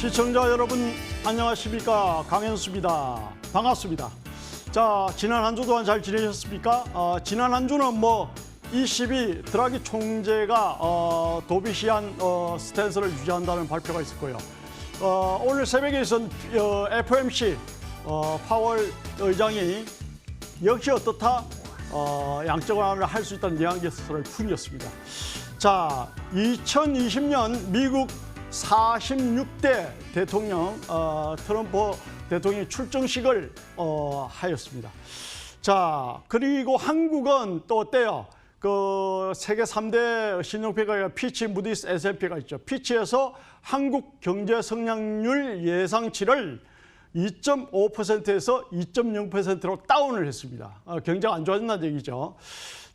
시청자 여러분 안녕하십니까, 강현수입니다. 반갑습니다. 자, 지난 한 주 동안 잘 지내셨습니까? 지난 한 주는 E12 드라기 총재가 도비시한 스탠스를 유지한다는 발표가 있었고요. 오늘 새벽에 있은 FOMC 파월 의장이 역시 어떻다 양적 완화를 할 수 있다는 이야기를 풍겼습니다. 자, 2020년 미국 46대 대통령 트럼프 대통령이 출정식을 하였습니다. 자, 그리고 한국은 또 어때요? 그 세계 3대 신용평가 피치, 무디스, S&P가 있죠. 피치에서 한국 경제 성장률 예상치를 2.5%에서 2.0%로 다운을 했습니다. 경제가 안 좋아진다는 얘기죠.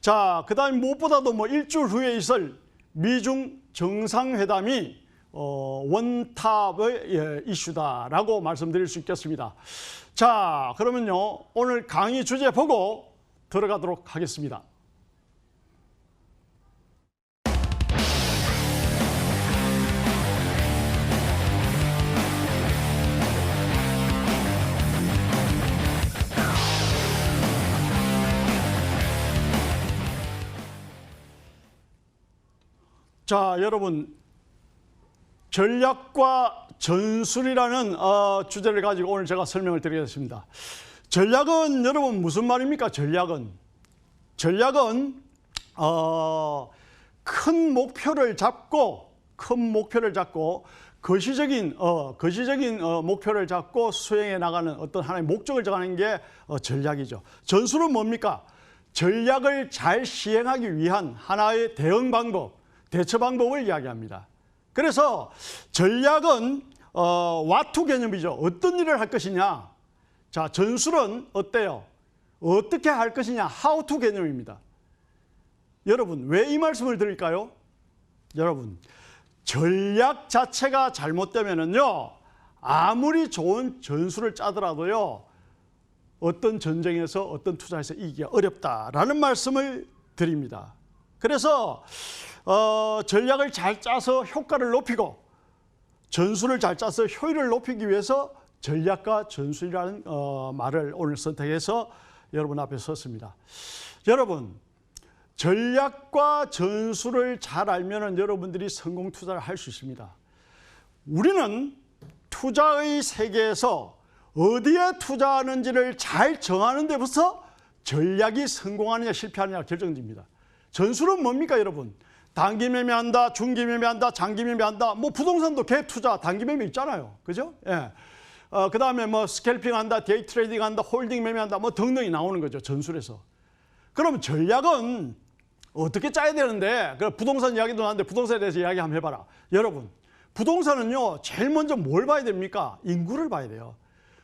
자, 그다음에 무엇보다도 일주일 후에 있을 미중 정상회담이 원탑의 이슈다라고 말씀드릴 수 있겠습니다. 자, 그러면요, 오늘 강의 주제 보고 들어가도록 하겠습니다. 자, 여러분, 전략과 전술이라는 주제를 가지고 오늘 제가 설명을 드리겠습니다. 전략은 여러분 무슨 말입니까? 전략은 큰 목표를 잡고 거시적인 목표를 잡고 수행해 나가는 어떤 하나의 목적을 정하는 게 전략이죠. 전술은 뭡니까? 전략을 잘 시행하기 위한 하나의 대응 방법, 대처 방법을 이야기합니다. 그래서 전략은 what 개념이죠. 어떤 일을 할 것이냐. 자, 전술은 어때요? 어떻게 할 것이냐. how to 개념입니다. 여러분, 왜 이 말씀을 드릴까요? 여러분, 전략 자체가 잘못되면은요, 아무리 좋은 전술을 짜더라도요, 어떤 전쟁에서 어떤 투자에서 이기기가 어렵다라는 말씀을 드립니다. 그래서 전략을 잘 짜서 효과를 높이고 전술을 잘 짜서 효율을 높이기 위해서 전략과 전술이라는 말을 오늘 선택해서 여러분 앞에 섰습니다. 여러분, 전략과 전술을 잘 알면 여러분들이 성공 투자를 할 수 있습니다. 우리는 투자의 세계에서 어디에 투자하는지를 잘 정하는 데부터 전략이 성공하느냐 실패하느냐가 결정됩니다. 전술은 뭡니까, 여러분? 단기 매매한다, 중기 매매한다, 장기 매매한다. 부동산도 갭 투자, 단기 매매 있잖아요. 그죠? 예. 그 다음에 스캘핑 한다, 데이 트레이딩 한다, 홀딩 매매한다, 등등이 나오는 거죠. 전술에서. 그럼 전략은 어떻게 짜야 되는데, 부동산 이야기도 나왔는데 부동산에 대해서 이야기 한번 해봐라. 여러분, 부동산은요, 제일 먼저 뭘 봐야 됩니까? 인구를 봐야 돼요.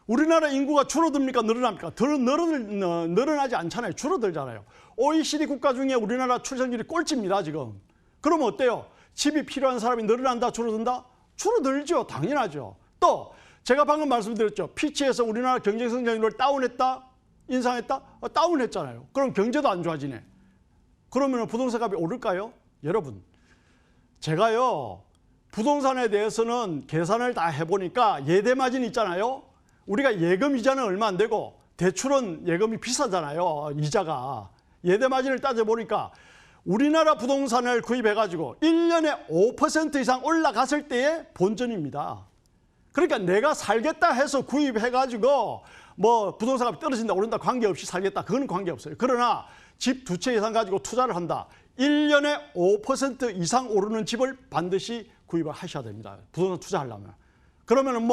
우리나라 인구가 줄어듭니까? 늘어납니까? 늘어나지 않잖아요. 줄어들잖아요. OECD 국가 중에 우리나라 출생률이 꼴찌입니다, 지금. 그러면 어때요? 집이 필요한 사람이 늘어난다, 줄어든다? 줄어들죠. 당연하죠. 또 제가 방금 말씀드렸죠. 피치에서 우리나라 경제 성장률을 다운했다? 인상했다? 다운했잖아요. 그럼 경제도 안 좋아지네. 그러면 부동산 값이 오를까요? 여러분, 제가요, 부동산에 대해서는 계산을 다 해보니까 예대 마진 있잖아요. 우리가 예금 이자는 얼마 안 되고 대출은 예금이 비싸잖아요. 이자가. 예대 마진을 따져보니까 우리나라 부동산을 구입해가지고 1년에 5% 이상 올라갔을 때의 본전입니다. 그러니까 내가 살겠다 해서 구입해가지고 부동산 값이 떨어진다 오른다 관계없이 살겠다. 그건 관계없어요. 그러나 집 2채 이상 가지고 투자를 한다. 1년에 5% 이상 오르는 집을 반드시 구입을 하셔야 됩니다. 부동산 투자하려면. 그러면은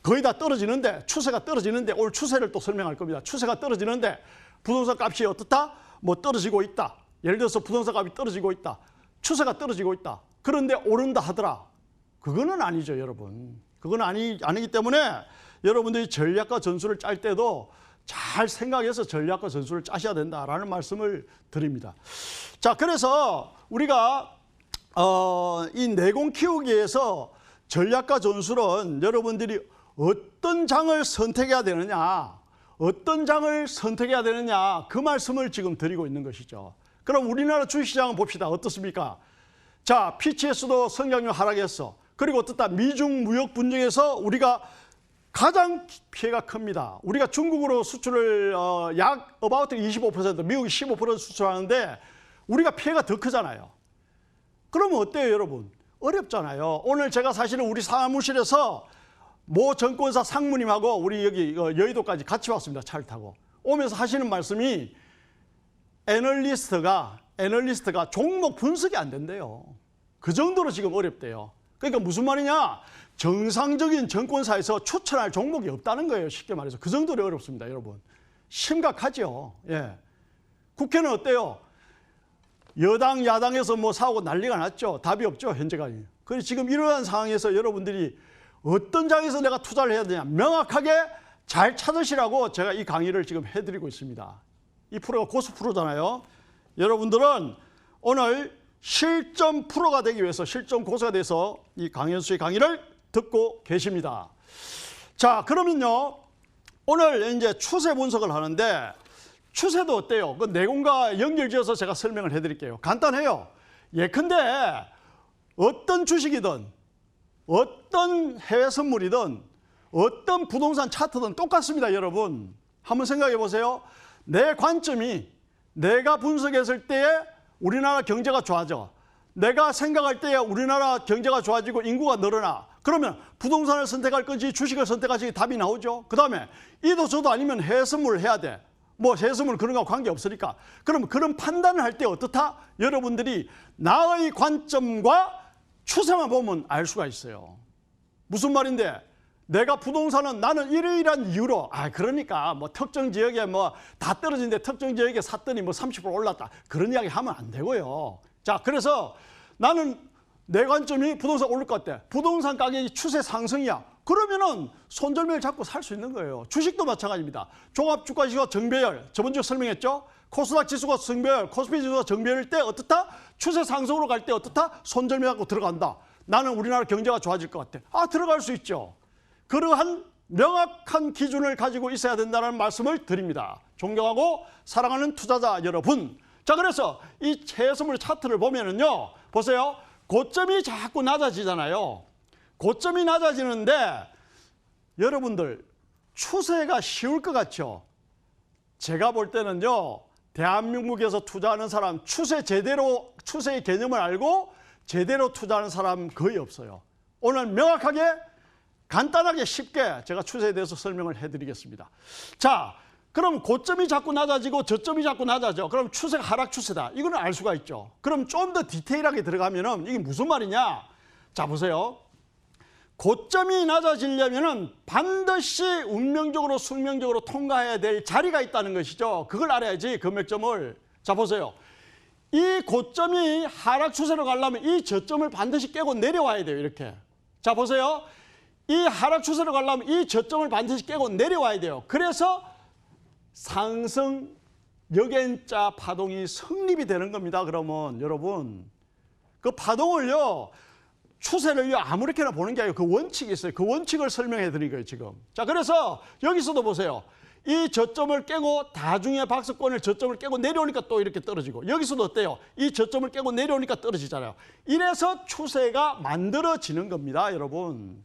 거의 다 떨어지는데, 추세가 떨어지는데, 오늘 추세를 또 설명할 겁니다. 추세가 떨어지는데 부동산 값이 어떻다? 떨어지고 있다. 예를 들어서 부동산 값이 떨어지고 있다. 추세가 떨어지고 있다. 그런데 오른다 하더라. 그거는 아니죠, 여러분. 그건 아니기 때문에 여러분들이 전략과 전술을 짤 때도 잘 생각해서 전략과 전술을 짜셔야 된다라는 말씀을 드립니다. 자, 그래서 우리가 이 내공 키우기에서 전략과 전술은 여러분들이 어떤 장을 선택해야 되느냐, 그 말씀을 지금 드리고 있는 것이죠. 그럼 우리나라 주식시장을 봅시다. 어떻습니까? 자, 피치에서도 성장률 하락했어. 그리고 어떻다 미중 무역 분쟁에서 우리가 가장 피해가 큽니다. 우리가 중국으로 수출을 약 about 25%, 미국이 15% 수출하는데 우리가 피해가 더 크잖아요. 그러면 어때요, 여러분? 어렵잖아요. 오늘 제가 사실은 우리 사무실에서 모 정권사 상무님하고 우리 여기 여의도까지 같이 왔습니다. 차를 타고. 오면서 하시는 말씀이 애널리스트가 종목 분석이 안 된대요. 그 정도로 지금 어렵대요. 그러니까 무슨 말이냐? 정상적인 정권사에서 추천할 종목이 없다는 거예요. 쉽게 말해서. 그 정도로 어렵습니다, 여러분. 심각하죠. 예. 국회는 어때요? 여당, 야당에서 뭐 사고 난리가 났죠. 답이 없죠, 현재까지. 그래서 지금 이러한 상황에서 여러분들이 어떤 장에서 내가 투자를 해야 되냐, 명확하게 잘 찾으시라고 제가 이 강의를 지금 해드리고 있습니다. 이 프로가 고수 프로잖아요. 여러분들은 오늘 실전 프로가 되기 위해서, 실전 고수가 돼서 이 강현수의 강의를 듣고 계십니다. 자, 그러면요, 오늘 이제 추세 분석을 하는데 추세도 어때요? 그 내공과 연결지어서 제가 설명을 해드릴게요. 간단해요. 예컨대 어떤 주식이든 어떤 해외 선물이든 어떤 부동산 차트든 똑같습니다, 여러분. 한번 생각해 보세요. 내 관점이 내가 분석했을 때에 우리나라 경제가 좋아져. 내가 생각할 때에 우리나라 경제가 좋아지고 인구가 늘어나. 그러면 부동산을 선택할 건지 주식을 선택할지 답이 나오죠. 그 다음에 이도 저도 아니면 해외 선물을 해야 돼. 뭐 해외 선물 그런 거 관계없으니까. 그럼 그런 판단을 할 때 어떻다? 여러분들이 나의 관점과 추세만 보면 알 수가 있어요. 무슨 말인데? 내가 부동산은 나는 이러이러한 이유로, 그러니까 뭐 특정 지역에 뭐 다 떨어지는데 특정 지역에 샀더니 뭐 30% 올랐다. 그런 이야기 하면 안 되고요. 자, 그래서 나는 내 관점이 부동산 오를 것 같아. 부동산 가격이 추세 상승이야. 그러면은 손절매를 잡고 살 수 있는 거예요. 주식도 마찬가지입니다. 종합주가지수가 정배열, 저번 주에 설명했죠? 코스닥 지수가 정배열, 코스피 지수가 정배열일 때 어떻다? 추세 상승으로 갈 때 어떻다? 손절매 갖고 들어간다. 나는 우리나라 경제가 좋아질 것 같아. 들어갈 수 있죠. 그러한 명확한 기준을 가지고 있어야 된다는 말씀을 드립니다. 존경하고 사랑하는 투자자 여러분. 자, 그래서 이 해외선물 차트를 보면은요, 보세요. 고점이 자꾸 낮아지잖아요. 고점이 낮아지는데 여러분들 추세가 쉬울 것 같죠? 제가 볼 때는요, 대한민국에서 투자하는 사람 추세의 개념을 알고 제대로 투자하는 사람 거의 없어요. 오늘 명확하게 간단하게 쉽게 제가 추세에 대해서 설명을 해드리겠습니다. 자, 그럼 고점이 자꾸 낮아지고 저점이 자꾸 낮아져. 그럼 추세가 하락 추세다. 이거는 알 수가 있죠. 그럼 좀 더 디테일하게 들어가면은 이게 무슨 말이냐? 자, 보세요. 고점이 낮아지려면은 반드시 운명적으로 숙명적으로 통과해야 될 자리가 있다는 것이죠. 그걸 알아야지, 금액점을. 자, 보세요. 이 고점이 하락 추세로 가려면 이 저점을 반드시 깨고 내려와야 돼요, 이렇게. 자, 보세요. 이 하락 추세로 가려면 이 저점을 반드시 깨고 내려와야 돼요. 그래서 상승 역N자 파동이 성립이 되는 겁니다. 그러면 여러분, 그 파동을요, 추세를요, 아무렇게나 보는 게 아니고 그 원칙이 있어요. 그 원칙을 설명해 드린 거예요, 지금. 자, 그래서 여기서도 보세요. 이 저점을 깨고 다중의 박스권을 저점을 깨고 내려오니까 또 이렇게 떨어지고, 여기서도 어때요? 이 저점을 깨고 내려오니까 떨어지잖아요. 이래서 추세가 만들어지는 겁니다, 여러분.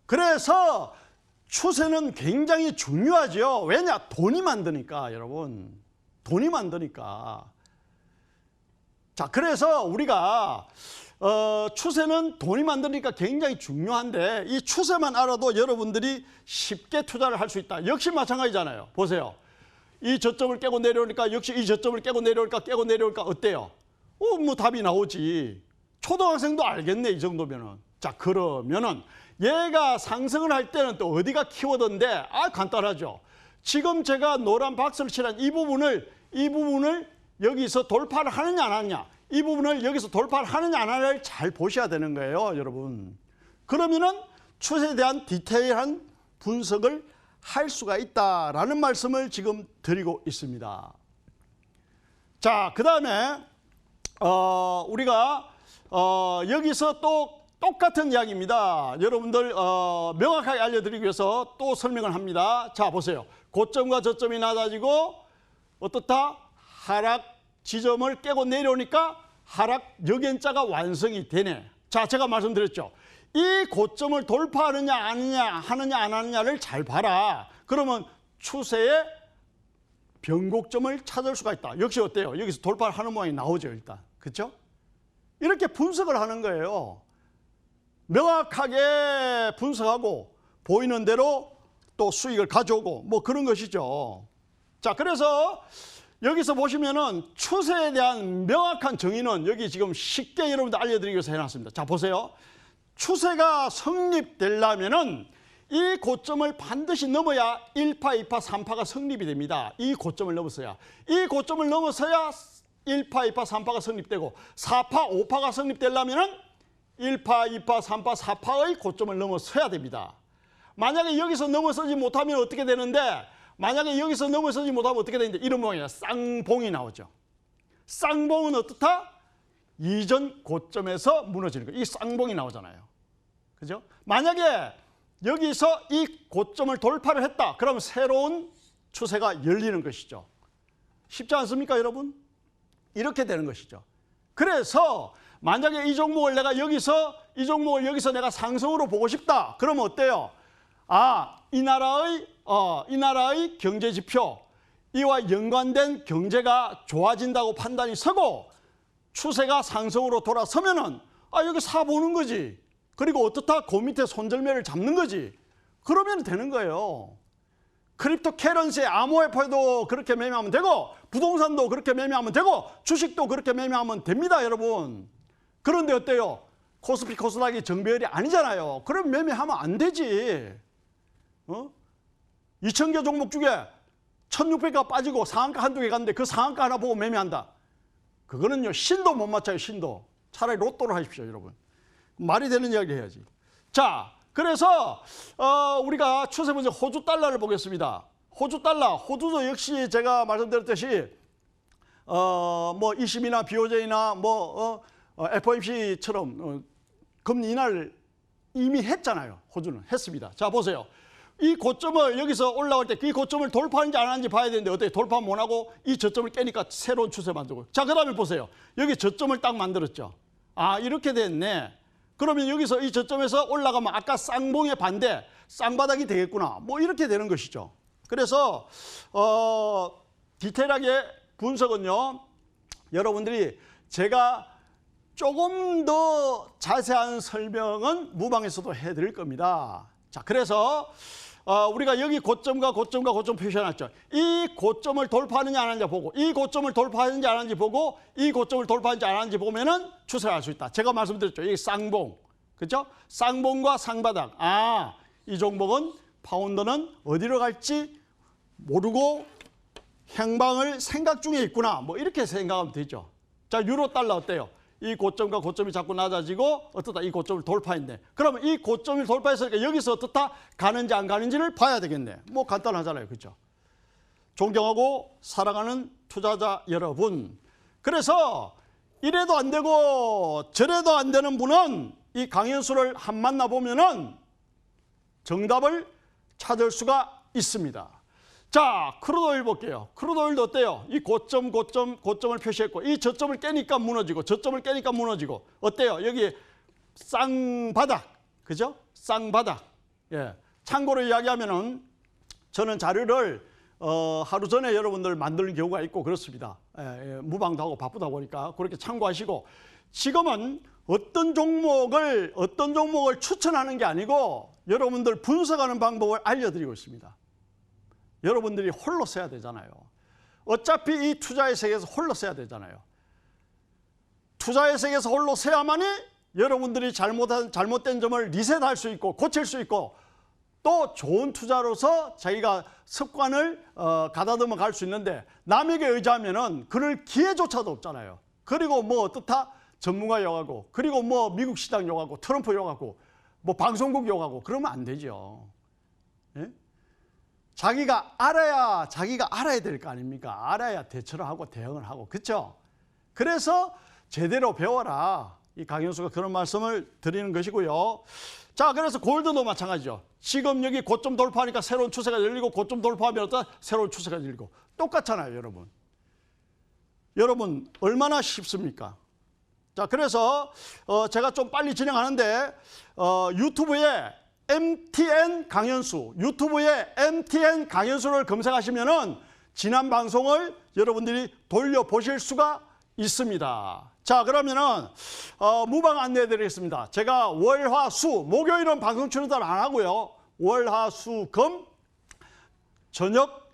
그래서 추세는 굉장히 중요하죠. 왜냐? 돈이 만드니까, 여러분. 돈이 만드니까. 자, 그래서 우리가 추세는 돈이 만드니까 굉장히 중요한데 이 추세만 알아도 여러분들이 쉽게 투자를 할 수 있다. 역시 마찬가지잖아요. 보세요. 이 저점을 깨고 내려오니까 역시 이 저점을 깨고 내려올까 어때요? 뭐 답이 나오지. 초등학생도 알겠네, 이 정도면은. 자, 그러면은 얘가 상승을 할 때는 또 어디가 키워드인데, 간단하죠. 지금 제가 노란 박스를 칠한 이 부분을 여기서 돌파를 하느냐 안 하느냐, 이 부분을 여기서 돌파를 하느냐 안 하느냐를 잘 보셔야 되는 거예요, 여러분. 그러면은 추세에 대한 디테일한 분석을 할 수가 있다라는 말씀을 지금 드리고 있습니다. 자, 그 다음에 우리가 여기서 또 똑같은 이야기입니다. 여러분들 명확하게 알려드리기 위해서 또 설명을 합니다. 자, 보세요. 고점과 저점이 낮아지고 어떻다? 하락 지점을 깨고 내려오니까 하락 역N자가 완성이 되네. 자, 제가 말씀드렸죠. 이 고점을 돌파하느냐 하느냐 안 하느냐를 잘 봐라. 그러면 추세의 변곡점을 찾을 수가 있다. 역시 어때요? 여기서 돌파를 하는 모양이 나오죠, 일단. 그렇죠? 이렇게 분석을 하는 거예요. 명확하게 분석하고 보이는 대로 또 수익을 가져오고 뭐 그런 것이죠. 자, 그래서 여기서 보시면은 추세에 대한 명확한 정의는 여기 지금 쉽게 여러분들 알려드리기 위해서 해놨습니다. 자, 보세요. 추세가 성립되려면은 이 고점을 반드시 넘어야 1파, 2파, 3파가 성립이 됩니다. 이 고점을 넘어서야. 이 고점을 넘어서야 1파, 2파, 3파가 성립되고 4파, 5파가 성립되려면은 1파, 2파, 3파, 4파의 고점을 넘어서야 됩니다. 만약에 여기서 넘어서지 못하면 어떻게 되는데, 만약에 여기서 넘어서지 못하면 어떻게 되는데, 이런 모양이야. 쌍봉이 나오죠. 쌍봉은 어떻다? 이전 고점에서 무너지는 거예요. 이 쌍봉이 나오잖아요. 그죠? 만약에 여기서 이 고점을 돌파를 했다. 그럼 새로운 추세가 열리는 것이죠. 쉽지 않습니까, 여러분? 이렇게 되는 것이죠. 그래서 만약에 이 종목을 내가 여기서 내가 상승으로 보고 싶다. 그러면 어때요? 아, 이 나라의 경제 지표, 이와 연관된 경제가 좋아진다고 판단이 서고 추세가 상승으로 돌아서면은 여기 사 보는 거지. 그리고 어떻다? 그 밑에 손절매를 잡는 거지. 그러면 되는 거예요. 크립토 커런시 암호화폐도 그렇게 매매하면 되고 부동산도 그렇게 매매하면 되고 주식도 그렇게 매매하면 됩니다, 여러분. 그런데 어때요? 코스피 코스닥이 정배열이 아니잖아요. 그럼 매매하면 안 되지. 2,000개 종목 중에 1,600개가 빠지고 상한가 한두 개 갔는데 그 상한가 하나 보고 매매한다. 그거는요, 신도 못 맞춰요, 신도. 차라리 로또를 하십시오, 여러분. 말이 되는 이야기 해야지. 자, 그래서 우리가 추세 분석 호주 달러를 보겠습니다. 호주 달러, 호주도 역시 제가 말씀드렸듯이 뭐 20이나 BOJ나 뭐 FOMC처럼 금리 인하를 이미 했잖아요. 호주는 했습니다. 자, 보세요. 이 고점을 여기서 올라올 때 이 고점을 돌파하는지 안 하는지 봐야 되는데 어떻게 돌파 못하고 이 저점을 깨니까 새로운 추세 만들고. 자, 그 다음에 보세요. 여기 저점을 딱 만들었죠. 아, 이렇게 됐네. 그러면 여기서 이 저점에서 올라가면 아까 쌍봉의 반대, 쌍바닥이 되겠구나. 뭐 이렇게 되는 것이죠. 그래서 디테일하게 분석은요, 여러분들이 제가 조금 더 자세한 설명은 무방에서도 해드릴 겁니다. 자, 그래서 우리가 여기 고점과 고점과 고점 표시해놨죠. 이 고점을 돌파하느냐 안 하는지 보고, 이 고점을 돌파하는지 안 하는지 보고, 이 고점을 돌파하는지 안 하는지 보면은 추세를 알 수 있다. 제가 말씀드렸죠. 이게 쌍봉, 그렇죠? 쌍봉과 쌍바닥. 아, 이 종목은 파운드는 어디로 갈지 모르고 행방을 생각 중에 있구나. 뭐 이렇게 생각하면 되죠. 자, 유로 달러 어때요? 이 고점과 고점이 자꾸 낮아지고 어떻다? 이 고점을 돌파했네. 그러면 이 고점을 돌파했으니까 여기서 어떻다? 가는지 안 가는지를 봐야 되겠네. 뭐 간단하잖아요. 그렇죠? 존경하고 사랑하는 투자자 여러분. 그래서 이래도 안 되고 저래도 안 되는 분은 이 강연수를 한 만나보면은 정답을 찾을 수가 있습니다. 자, 크루드오일 볼게요. 크루드오일도 어때요? 이 고점을 표시했고 이 저점을 깨니까 무너지고 저점을 깨니까 무너지고 어때요? 여기 쌍바닥, 그죠? 쌍바닥. 예. 참고로 이야기하면은 저는 자료를 하루 전에 여러분들 만드는 경우가 있고 그렇습니다. 무방도 하고 바쁘다 보니까 그렇게 참고하시고 지금은 어떤 종목을 추천하는 게 아니고 여러분들 분석하는 방법을 알려드리고 있습니다. 여러분들이 홀로 써야 되잖아요. 어차피 이 투자의 세계에서 홀로 써야 되잖아요. 투자의 세계에서 홀로 써야만이 여러분들이 잘못된 점을 리셋할 수 있고 고칠 수 있고 또 좋은 투자로서 자기가 습관을 가다듬어 갈 수 있는데 남에게 의지하면은 그럴 기회조차도 없잖아요. 그리고 뭐 어떻다? 전문가 욕하고 그리고 뭐 미국 시장 욕하고 트럼프 욕하고 뭐 방송국 욕하고 그러면 안 되죠. 예? 자기가 알아야 될 거 아닙니까? 알아야 대처를 하고 대응을 하고. 그렇죠? 그래서 제대로 배워라. 이 강현수가 그런 말씀을 드리는 것이고요. 자, 그래서 골드도 마찬가지죠. 지금 여기 고점 돌파하니까 새로운 추세가 열리고 고점 돌파하면 어떤 새로운 추세가 열리고 똑같잖아요, 여러분. 여러분 얼마나 쉽습니까? 자, 그래서 제가 좀 빨리 진행하는데 유튜브에 MTN 강연수를 검색하시면은 지난 방송을 여러분들이 돌려보실 수가 있습니다. 자, 그러면은 무방 안내해 드리겠습니다. 제가 월, 화, 수, 목요일은 방송 출연을 안 하고요. 월, 화, 수, 금 저녁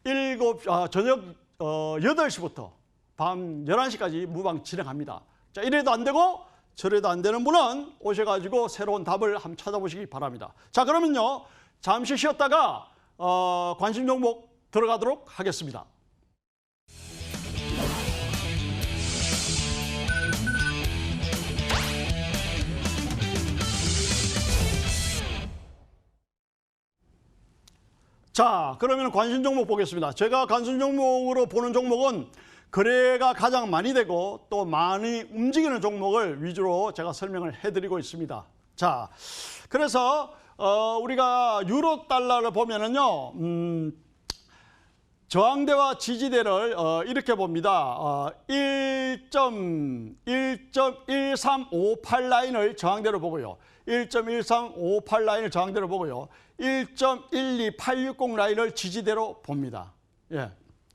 8시부터 밤 11시까지 무방 진행합니다. 자, 이래도 안 되고 저래도 안 되는 분은 오셔가지고 새로운 답을 한번 찾아보시기 바랍니다. 자, 그러면요, 잠시 쉬었다가 관심 종목 들어가도록 하겠습니다. 자, 그러면 관심 종목 보겠습니다. 제가 관심 종목으로 보는 종목은 거래가 가장 많이 되고 또 많이 움직이는 종목을 위주로 제가 설명을 해드리고 있습니다. 자, 그래서 우리가 유로 달러를 보면은요, 저항대와 지지대를 이렇게 봅니다. 1.1358 라인을 저항대로 보고요. 1.1358 라인을 저항대로 보고요. 1.12860 라인을 지지대로 봅니다. 예.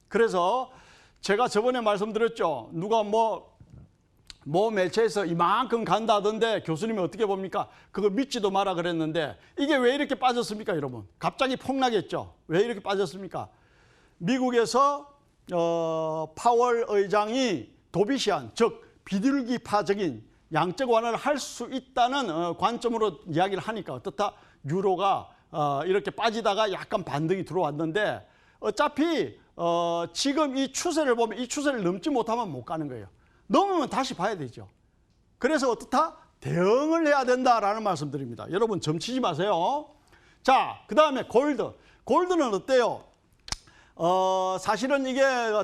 그래서 제가 저번에 말씀드렸죠. 누가 뭐 매체에서 이만큼 간다던데 교수님이 어떻게 봅니까? 그거 믿지도 마라 그랬는데 이게 왜 이렇게 빠졌습니까, 여러분? 갑자기 폭락했죠. 왜 이렇게 빠졌습니까? 미국에서 파월 의장이 도비시한, 즉 비둘기파적인 양적 완화를 할 수 있다는 관점으로 이야기를 하니까 어떻다? 유로가 이렇게 빠지다가 약간 반등이 들어왔는데 어차피 지금 이 추세를 보면 이 추세를 넘지 못하면 못 가는 거예요. 넘으면 다시 봐야 되죠. 그래서 어떻다? 대응을 해야 된다라는 말씀드립니다. 여러분 점치지 마세요. 자, 그 다음에 골드. 골드는 어때요? 사실은 이게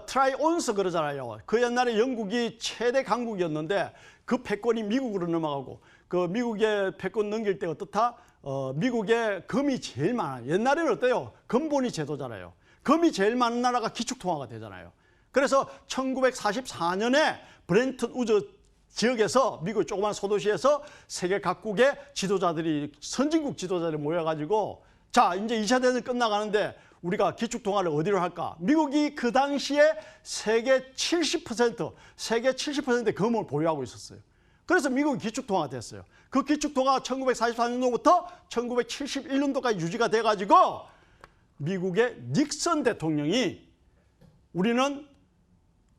트라이 온스 그러잖아요. 그 옛날에 영국이 최대 강국이었는데 그 패권이 미국으로 넘어가고 그 미국의 패권 넘길 때 어떻다? 미국에 금이 제일 많아요. 옛날에는 어때요? 금본위 제도잖아요. 금이 제일 많은 나라가 기축통화가 되잖아요. 그래서 1944년에 브렌튼 우즈 지역에서 미국 조그만 소도시에서 세계 각국의 지도자들이 선진국 지도자들이 모여가지고 자, 이제 2차 대전 끝나가는데 우리가 기축통화를 어디로 할까? 미국이 그 당시에 세계 70% 금을 보유하고 있었어요. 그래서 미국이 기축통화가 됐어요. 그 기축통화가 1944년도부터 1971년도까지 유지가 돼가지고 미국의 닉슨 대통령이 우리는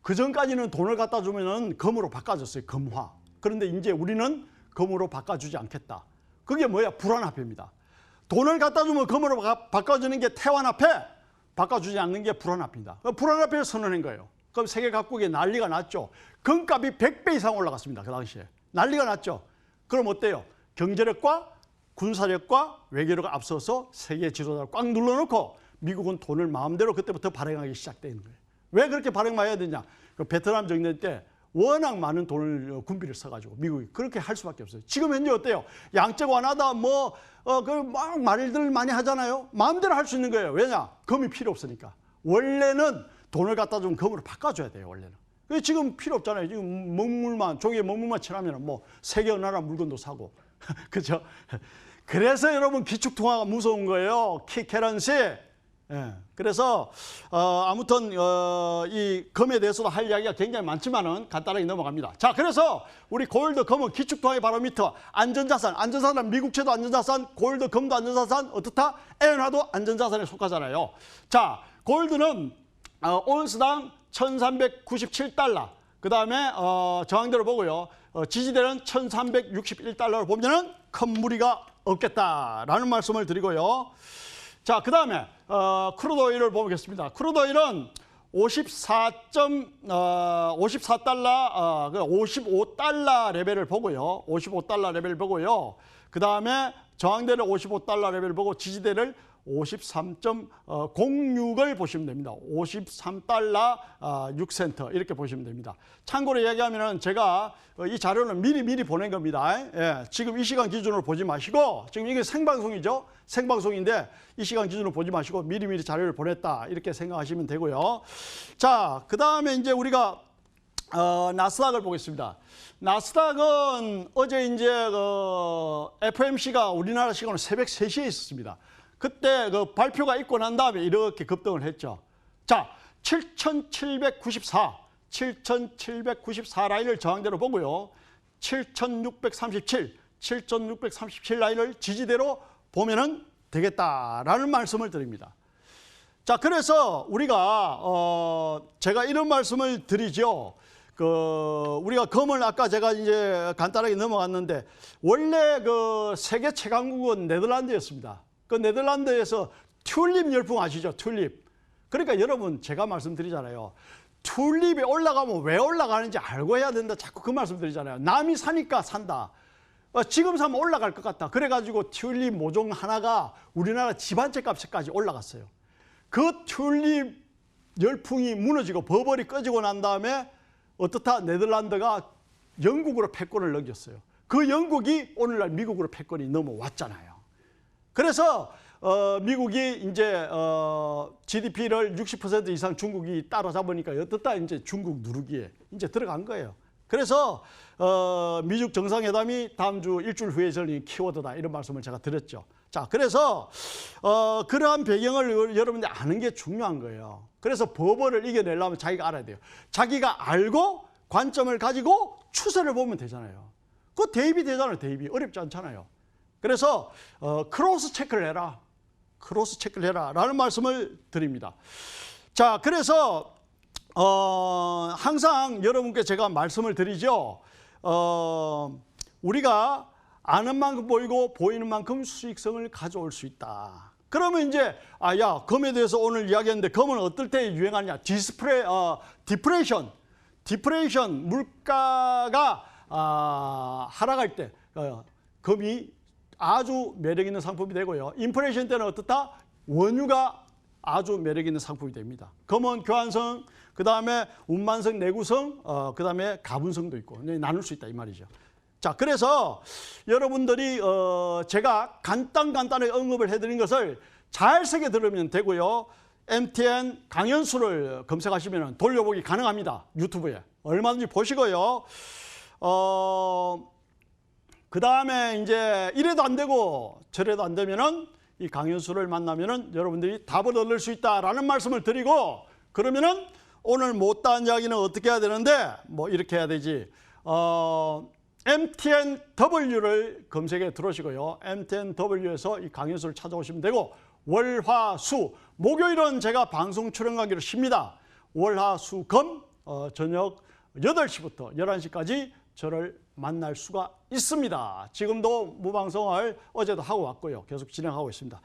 그전까지는 돈을 갖다 주면은 금으로 바꿔줬어요. 금화. 그런데 이제 우리는 금으로 바꿔주지 않겠다. 그게 뭐야? 불안화폐입니다. 돈을 갖다 주면 금으로 바꿔주는 게 태환화폐, 바꿔주지 않는 게 불안화폐입니다. 불안화폐를 선언한 거예요. 그럼 세계 각국에 난리가 났죠. 금값이 100배 이상 올라갔습니다. 그 당시에. 난리가 났죠. 그럼 어때요? 경제력과 군사력과 외교력을 앞서서 세계 지도자를 꽉 눌러놓고 미국은 돈을 마음대로 그때부터 발행하기 시작된 거예요. 왜 그렇게 발행만 해야 되냐? 그 베트남 정전 때 워낙 많은 돈을 군비를 써가지고 미국이 그렇게 할 수밖에 없어요. 지금 현재 어때요? 양적 완화다 막 말들 많이 하잖아요. 마음대로 할 수 있는 거예요. 왜냐? 금이 필요 없으니까. 원래는 돈을 갖다 주면 금으로 바꿔줘야 돼요. 원래는. 지금 필요 없잖아요. 지금 종이에 먹물만 칠하면 뭐 세계 어느 나라 물건도 사고. 그죠? 그래서 여러분 기축통화가 무서운 거예요. 키커런시. 예. 그래서 아무튼 이 금에 대해서도 할 이야기가 굉장히 많지만은 간단하게 넘어갑니다. 자, 그래서 우리 골드, 금은 기축통화의 바로미터, 안전자산, 미국채도 안전자산, 골드, 금도 안전자산, 어떻다? 엔화도 안전자산에 속하잖아요. 자, 골드는 온스당 1397달러. 그 다음에 저항대로 보고요. 지지대는 1361달러를 보면은 큰 무리가 없겠다라는 말씀을 드리고요. 자, 그 다음에 크루드 오일을 보겠습니다. 크루드 오일은 55달러 레벨을 보고요. 55달러 레벨을 보고요. 그 다음에 저항대를 55달러 레벨을 보고 지지대를 53.06을 보시면 됩니다. 53달러 6센트 이렇게 보시면 됩니다. 참고로 얘기하면 제가 이 자료는 미리 보낸 겁니다. 예, 지금 이 시간 기준으로 보지 마시고, 지금 이게 생방송이죠. 생방송인데 이 시간 기준으로 보지 마시고 미리 자료를 보냈다 이렇게 생각하시면 되고요. 자, 그 다음에 이제 우리가 나스닥을 보겠습니다. 나스닥은 어제 이제 FOMC가 우리나라 시간으로 새벽 3시에 있었습니다. 그때 그 발표가 있고 난 다음에 이렇게 급등을 했죠. 자, 7,794 라인을 저항대로 보고요. 7,637 라인을 지지대로 보면은 되겠다라는 말씀을 드립니다. 자, 그래서 우리가 제가 이런 말씀을 드리죠. 우리가 금을 아까 제가 이제 간단하게 넘어갔는데 원래 그 세계 최강국은 네덜란드였습니다. 그 네덜란드에서 튤립 열풍 아시죠? 튤립. 그러니까 여러분 제가 말씀드리잖아요. 튤립이 올라가면 왜 올라가는지 알고 해야 된다. 자꾸 그 말씀 드리잖아요. 남이 사니까 산다. 지금 사면 올라갈 것 같다. 그래가지고 튤립 모종 하나가 우리나라 집 한 채 값까지 올라갔어요. 그 튤립 열풍이 무너지고 버블이 꺼지고 난 다음에 어떻다? 네덜란드가 영국으로 패권을 넘겼어요. 그 영국이 오늘날 미국으로 패권이 넘어왔잖아요. 그래서 미국이 이제 GDP를 60% 이상 중국이 따라잡으니까 어떻다? 이제 중국 누르기에 이제 들어간 거예요. 그래서 미중 정상회담이 다음 주 일주일 후에 열리는 키워드다 이런 말씀을 제가 드렸죠. 자, 그래서 그러한 배경을 여러분들이 아는 게 중요한 거예요. 그래서 버블을 이겨내려면 자기가 알아야 돼요. 자기가 알고 관점을 가지고 추세를 보면 되잖아요. 그거 대입이 되잖아요. 대입이 어렵지 않잖아요. 그래서 크로스 체크를 해라. 크로스 체크를 해라 라는 말씀을 드립니다. 자, 그래서 항상 여러분께 제가 말씀을 드리죠. 우리가 아는 만큼 보이고 보이는 만큼 수익성을 가져올 수 있다. 그러면 이제 야, 금에 대해서 오늘 이야기했는데 금은 어떨 때 유행하냐? 디프레이션 물가가 하락할 때 금이 아주 매력 있는 상품이 되고요. 인플레이션 때는 어떻다? 원유가 아주 매력 있는 상품이 됩니다. 금은 교환성, 그 다음에 운반성, 내구성, 그 다음에 가분성도 있고 나눌 수 있다 이 말이죠. 자, 그래서 여러분들이 제가 간단하게 언급을 해드린 것을 잘 새겨 들으면 되고요. MTN 강연수를 검색하시면 돌려보기 가능합니다. 유튜브에 얼마든지 보시고요. 그 다음에 이제 이래도 안 되고 저래도 안 되면은 이 강연수를 만나면은 여러분들이 답을 얻을 수 있다라는 말씀을 드리고, 그러면은 오늘 못다한 이야기는 어떻게 해야 되는데 뭐 이렇게 해야 되지. MTNW를 검색에 들어오시고요. MTNW에서 이 강연수를 찾아오시면 되고, 월, 화, 수, 목요일은 제가 방송 출연 강의를 쉽니다. 월, 화, 수, 금 저녁 8시부터 11시까지 저를 만날 수가 있습니다. 지금도 무방송을 어제도 하고 왔고요. 계속 진행하고 있습니다.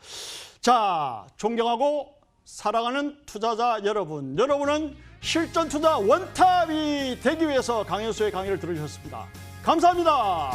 자, 존경하고 사랑하는 투자자 여러분, 여러분은 실전 투자 원탑이 되기 위해서 강현수의 강의를 들으셨습니다. 감사합니다.